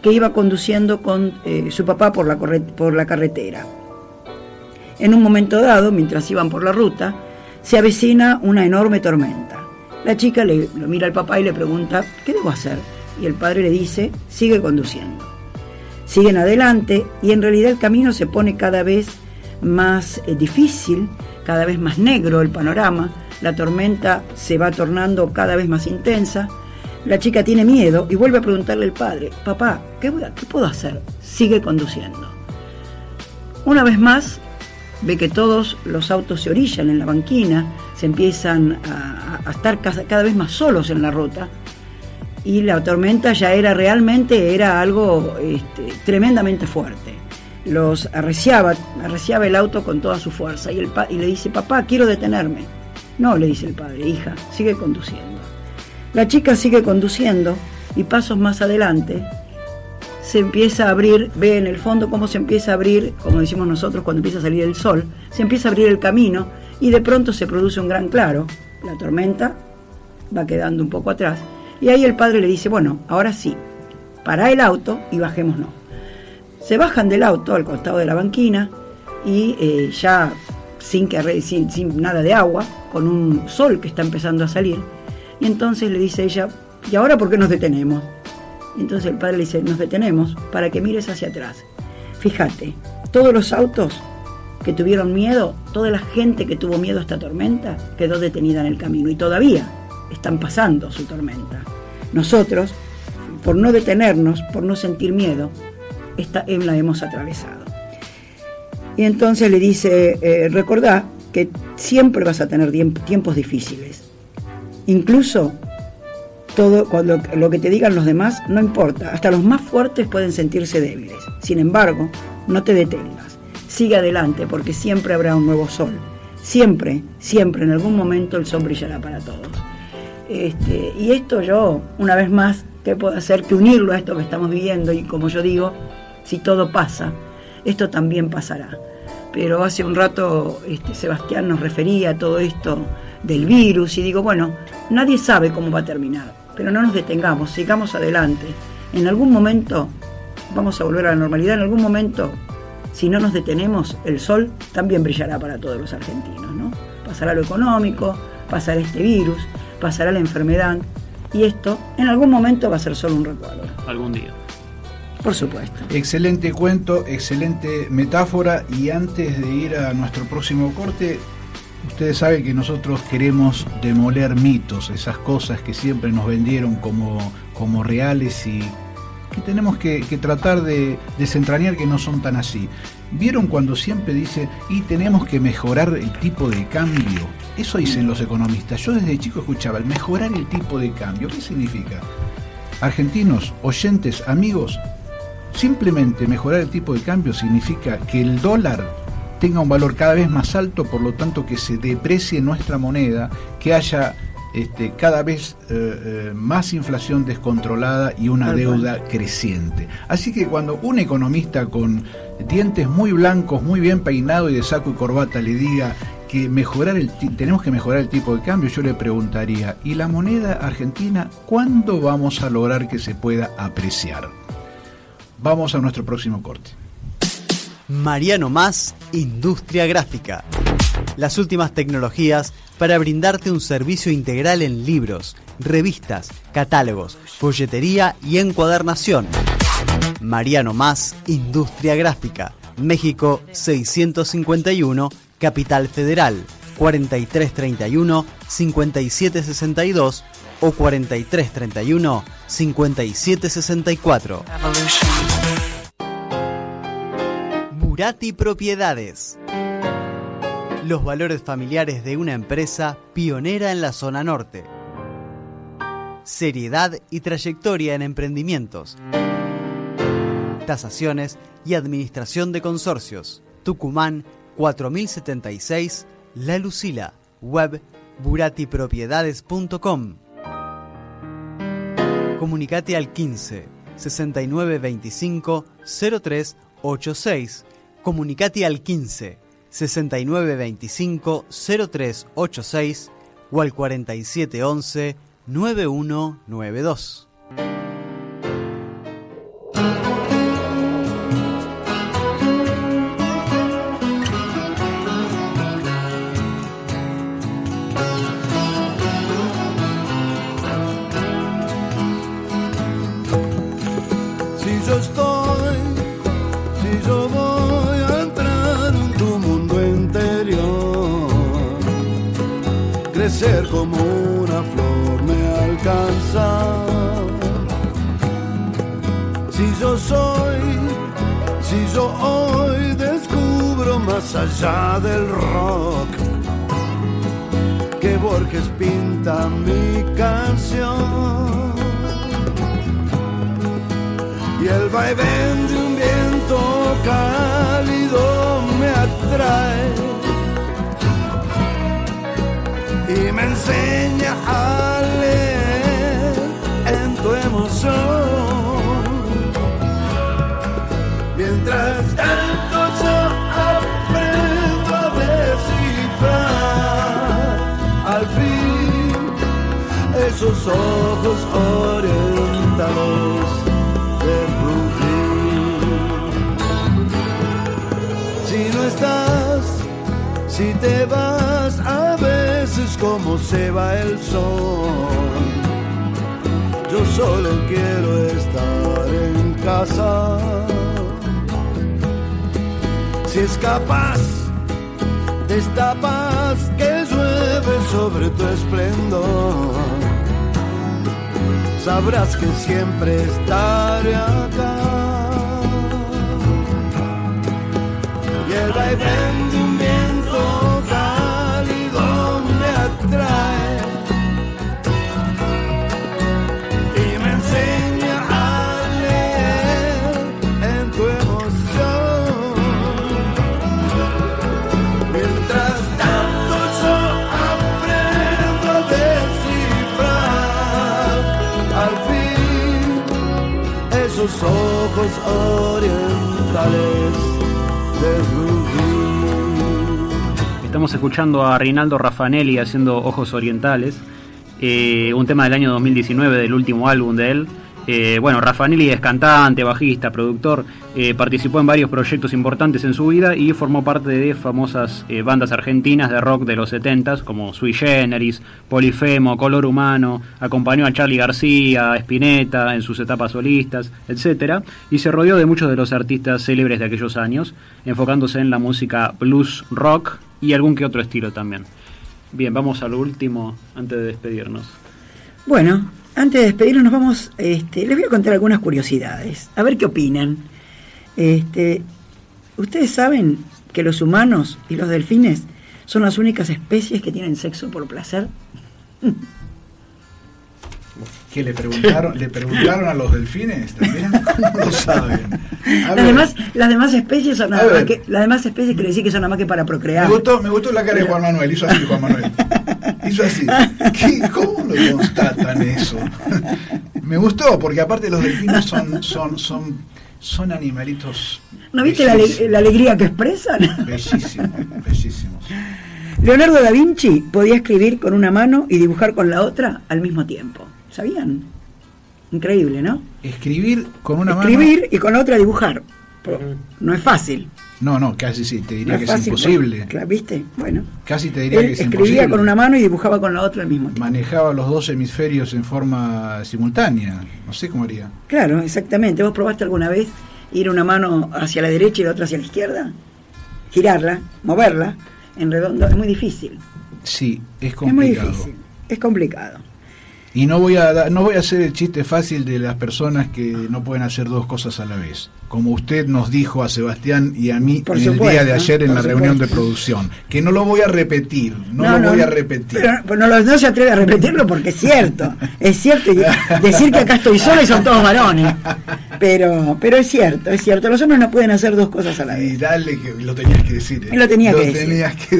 que iba conduciendo con su papá por la carretera. En un momento dado, mientras iban por la ruta, se avecina una enorme tormenta. La chica lo mira al papá y le pregunta, ¿qué debo hacer? Y el padre le dice, sigue conduciendo. Siguen adelante y en realidad el camino se pone cada vez más difícil, cada vez más negro el panorama. La tormenta se va tornando cada vez más intensa. La chica tiene miedo y vuelve a preguntarle al padre, papá, ¿qué puedo hacer? Sigue conduciendo. Una vez más, ve que todos los autos se orillan en la banquina, se empiezan a estar cada vez más solos en la ruta. Y la tormenta ya era algo tremendamente fuerte. Los arreciaba el auto con toda su fuerza y le dice, papá, quiero detenerme. No, le dice el padre, hija, sigue conduciendo. La chica sigue conduciendo y pasos más adelante se empieza a abrir, ve en el fondo cómo se empieza a abrir, como decimos nosotros cuando empieza a salir el sol, se empieza a abrir el camino y de pronto se produce un gran claro. La tormenta va quedando un poco atrás y ahí el padre le dice, bueno, ahora sí, pará el auto y bajémonos. Se bajan del auto al costado de la banquina y ya sin nada de agua, con un sol que está empezando a salir, y entonces le dice ella, ¿y ahora por qué nos detenemos? Y entonces el padre le dice, nos detenemos para que mires hacia atrás. Fíjate, todos los autos que tuvieron miedo, toda la gente que tuvo miedo a esta tormenta, quedó detenida en el camino y todavía están pasando su tormenta. Nosotros, por no detenernos, por no sentir miedo, la hemos atravesado. Y entonces le dice, recordá que siempre vas a tener tiempos difíciles. Incluso cuando lo que te digan los demás no importa. Hasta los más fuertes pueden sentirse débiles. Sin embargo, no te detengas. Sigue adelante porque siempre habrá un nuevo sol. Siempre, siempre, en algún momento el sol brillará para todos. Y esto yo, una vez más, ¿qué puedo hacer que unirlo a esto que estamos viviendo? Y como yo digo, si todo pasa, esto también pasará. Pero hace un rato Sebastián nos refería a todo esto del virus y digo, bueno, nadie sabe cómo va a terminar, pero no nos detengamos, sigamos adelante. En algún momento vamos a volver a la normalidad, en algún momento, si no nos detenemos, el sol también brillará para todos los argentinos, ¿no? Pasará lo económico, pasará este virus, pasará la enfermedad y esto en algún momento va a ser solo un recuerdo. Algún día. Por supuesto. Excelente cuento, excelente metáfora. Y antes de ir a nuestro próximo corte, ustedes saben que nosotros queremos demoler mitos, esas cosas que siempre nos vendieron como reales y que tenemos que tratar de desentrañar que no son tan así. ¿Vieron cuando siempre dicen, y tenemos que mejorar el tipo de cambio? Eso dicen los economistas. Yo desde chico escuchaba, el mejorar el tipo de cambio. ¿Qué significa? Argentinos, oyentes, amigos, simplemente mejorar el tipo de cambio significa que el dólar tenga un valor cada vez más alto, por lo tanto que se deprecie nuestra moneda, que haya cada vez más inflación descontrolada y una deuda creciente. Así que cuando un economista con dientes muy blancos, muy bien peinado y de saco y corbata le diga que tenemos que mejorar el tipo de cambio, yo le preguntaría, ¿y la moneda argentina cuándo vamos a lograr que se pueda apreciar? Vamos a nuestro próximo corte. Mariano Mas, Industria Gráfica. Las últimas tecnologías para brindarte un servicio integral en libros, revistas, catálogos, folletería y encuadernación. Mariano Mas, Industria Gráfica. México 651, Capital Federal. 4331-5762 o 4331-5764. Burati Propiedades. Los valores familiares de una empresa pionera en la zona norte. Seriedad y trayectoria en emprendimientos, tasaciones y administración de consorcios. Tucumán 4076, La Lucila. Web buratipropiedades.com. Comunicate al 15 6925 0386 Comunicate al 15 6925 0386 o al 4711 9192. Si yo voy a entrar en tu mundo interior, crecer como una flor me alcanza. Si yo hoy descubro más allá del rock, que Borges pinta mi canción. Y el vaivén de un viento cálido me atrae y me enseña a leer en tu emoción. Mientras tanto yo aprendo a descifrar al fin esos ojos orientales de Brooklyn. Si no estás, si te vas, a veces como se va el sol, yo solo quiero estar en casa. Si escapas de esta paz que llueve sobre tu esplendor, sabrás que siempre estaré acá. Y el vaivén de un viento cálido me atrae y me enseña a leer en tu emoción. Mientras tanto yo aprendo a descifrar al fin esos ojos orientales de Rubí. Estamos escuchando a Rinaldo Raffanelli haciendo Ojos Orientales, un tema del año 2019 del último álbum de él. Bueno, Raffanelli es cantante, bajista, productor, participó en varios proyectos importantes en su vida y formó parte de famosas bandas argentinas de rock de los 70s como Sui Generis, Polifemo, Color Humano, acompañó a Charly García, a Spinetta en sus etapas solistas, etc. Y se rodeó de muchos de los artistas célebres de aquellos años, enfocándose en la música blues rock y algún que otro estilo también. Bien, vamos a lo último antes de despedirnos. Bueno, antes de despedirnos nos vamos, les voy a contar algunas curiosidades, a ver qué opinan. ¿Ustedes saben que los humanos y los delfines son las únicas especies que tienen sexo por placer? ¿Qué le preguntaron a los delfines también? ¿Cómo lo saben? Las demás especies son nada más que, las demás especies quiere decir que son nada más que para procrear. Me gustó la cara de Juan Manuel, hizo así Juan Manuel. Hizo así. ¿Cómo lo constatan eso? Me gustó, porque aparte los delfines son animalitos. ¿No viste la alegría que expresan? Bellísimos. Leonardo da Vinci podía escribir con una mano y dibujar con la otra al mismo tiempo. ¿Sabían? Increíble, ¿no? Escribir con una mano. Escribir y con la otra dibujar. No es fácil. No, casi sí, te diría no que fácil, es imposible. Claro, ¿viste? Bueno. Casi te diría que es imposible. Escribía con una mano y dibujaba con la otra al mismo tiempo. Manejaba los dos hemisferios en forma simultánea. No sé cómo haría. Claro, exactamente. ¿Vos probaste alguna vez ir una mano hacia la derecha y la otra hacia la izquierda? Girarla, moverla en redondo. Es muy difícil. Sí, es complicado. Es muy difícil. Es complicado. Y no voy a hacer el chiste fácil de las personas que no pueden hacer dos cosas a la vez. Como usted nos dijo a Sebastián y a mí el día de ayer en la reunión de producción. Que no lo voy a repetir. No lo voy a repetir. Pero no se atreve a repetirlo porque es cierto. Es cierto. Y decir que acá estoy sola y son todos varones. Pero es cierto. Los hombres no pueden hacer dos cosas a la vez. Y dale que lo tenías que decir. Lo tenía que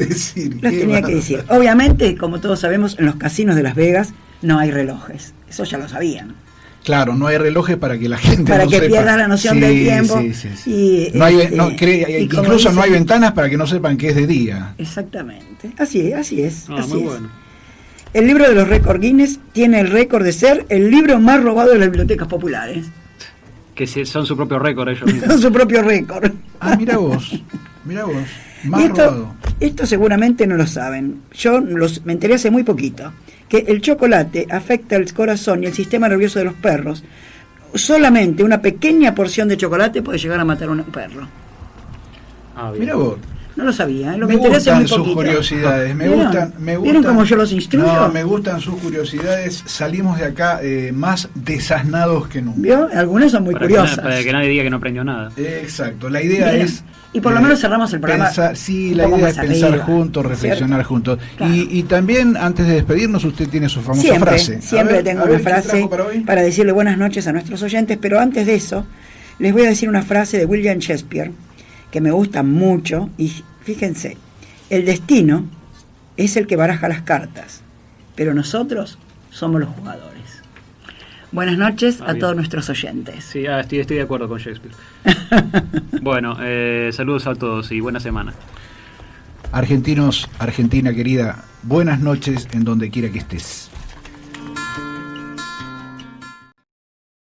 decir. Obviamente, como todos sabemos, en los casinos de Las Vegas no hay relojes. Eso ya lo sabían. Claro, no hay relojes para que la gente para no que sepa. pierda la noción del tiempo. Y, no hay, incluso no hay ventanas para que no sepan que es de día. Exactamente. Así es. Muy bueno. El libro de los récords Guinness tiene el récord de ser el libro más robado de las bibliotecas populares. Que son su propio récord ellos mismos. Son su propio récord. Ah, mira vos. Más robado. Esto seguramente no lo saben. Yo me enteré hace muy poquito. Que el chocolate afecta el corazón y el sistema nervioso de los perros. Solamente una pequeña porción de chocolate puede llegar a matar a un perro. Mira vos. No lo sabía, me gustan sus curiosidades, me gustan. ¿Vieron cómo yo los instruyo? No, me gustan sus curiosidades, salimos de acá más desasnados que nunca. ¿Vio? Algunas son muy curiosas. Para que nadie diga que no aprendió nada. Exacto, la idea es... Y por lo menos cerramos el programa. La idea es pensar juntos, reflexionar juntos. Claro. Y también, antes de despedirnos, usted tiene su famosa frase. Siempre tengo una frase para decirle buenas noches a nuestros oyentes, pero antes de eso, les voy a decir una frase de William Shakespeare, que me gusta mucho, y fíjense, el destino es el que baraja las cartas, pero nosotros somos los jugadores. Buenas noches a todos nuestros oyentes. Sí, estoy de acuerdo con Shakespeare. Bueno, saludos a todos y buena semana. Argentinos, Argentina querida, buenas noches en donde quiera que estés.